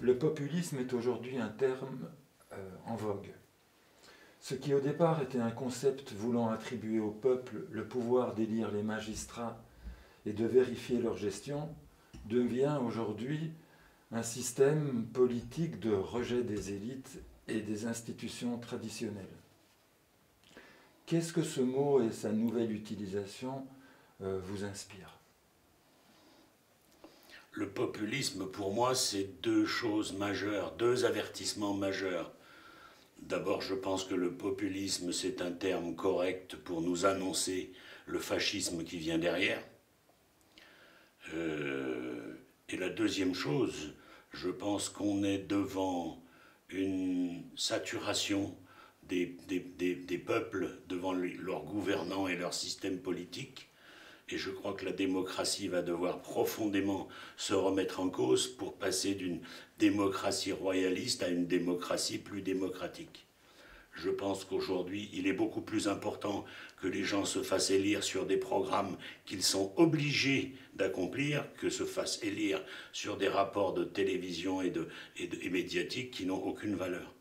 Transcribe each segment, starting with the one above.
Le populisme est aujourd'hui un terme en vogue. Ce qui au départ était un concept voulant attribuer au peuple le pouvoir d'élire les magistrats et de vérifier leur gestion devient aujourd'hui un système politique de rejet des élites et des institutions traditionnelles. Qu'est-ce que ce mot et sa nouvelle utilisation vous inspirent ? Le populisme, pour moi, c'est deux choses majeures, deux avertissements majeurs. D'abord, je pense que le populisme, c'est un terme correct pour nous annoncer le fascisme qui vient derrière. Et la deuxième chose, je pense qu'on est devant une saturation des peuples devant leurs gouvernants et leur système politique. Et je crois que la démocratie va devoir profondément se remettre en cause pour passer d'une démocratie royaliste à une démocratie plus démocratique. Je pense qu'aujourd'hui, il est beaucoup plus important que les gens se fassent élire sur des programmes qu'ils sont obligés d'accomplir, que se fassent élire sur des rapports de télévision et médiatiques qui n'ont aucune valeur.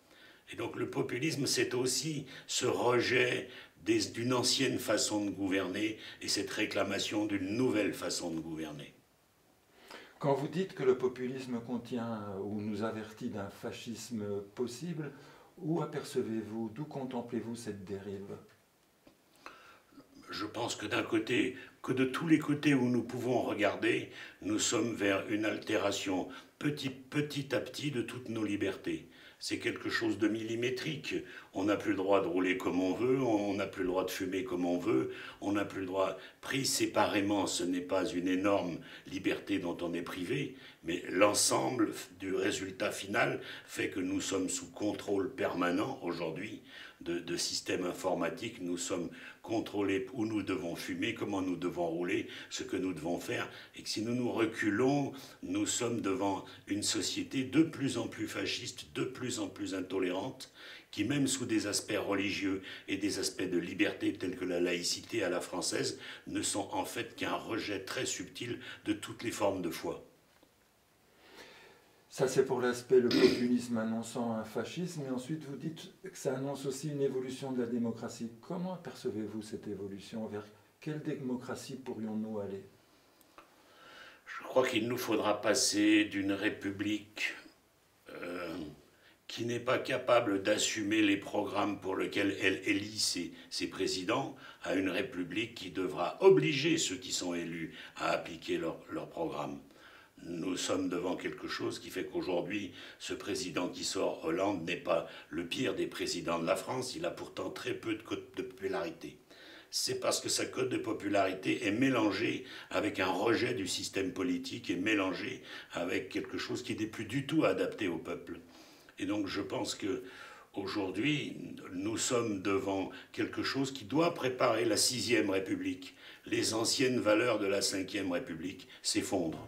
Et donc le populisme, c'est aussi ce rejet d'une ancienne façon de gouverner et cette réclamation d'une nouvelle façon de gouverner. Quand vous dites que le populisme contient ou nous avertit d'un fascisme possible, où apercevez-vous, d'où contemplez-vous cette dérive ? Je pense que d'un côté, que de tous les côtés où nous pouvons regarder, nous sommes vers une altération petit à petit de toutes nos libertés. C'est quelque chose de millimétrique. On n'a plus le droit de rouler comme on veut, on n'a plus le droit de fumer comme on veut, on n'a plus le droit, pris séparément, ce n'est pas une énorme liberté dont on est privé, mais l'ensemble du résultat final fait que nous sommes sous contrôle permanent aujourd'hui de systèmes informatiques. Nous sommes contrôlés où nous devons fumer, comment nous devons rouler, ce que nous devons faire, et que si nous nous reculons, nous sommes devant une société de plus en plus fasciste, de plus en plus intolérante, qui même sous des aspects religieux et des aspects de liberté tels que la laïcité à la française, ne sont en fait qu'un rejet très subtil de toutes les formes de foi. Ça, c'est pour l'aspect, le populisme annonçant un fascisme, et ensuite vous dites que ça annonce aussi une évolution de la démocratie. Comment apercevez-vous cette évolution ? Vers quelle démocratie pourrions-nous aller ? Je crois qu'il nous faudra passer d'une république qui n'est pas capable d'assumer les programmes pour lesquels elle élit ses présidents, à une république qui devra obliger ceux qui sont élus à appliquer leurs programmes. Nous sommes devant quelque chose qui fait qu'aujourd'hui, ce président qui sort, Hollande, n'est pas le pire des présidents de la France. Il a pourtant très peu de cote de popularité. C'est parce que sa cote de popularité est mélangée avec un rejet du système politique, et mélangée avec quelque chose qui n'est plus du tout adapté au peuple. Et donc je pense que aujourd'hui, nous sommes devant quelque chose qui doit préparer la 6e République. Les anciennes valeurs de la 5e République s'effondrent.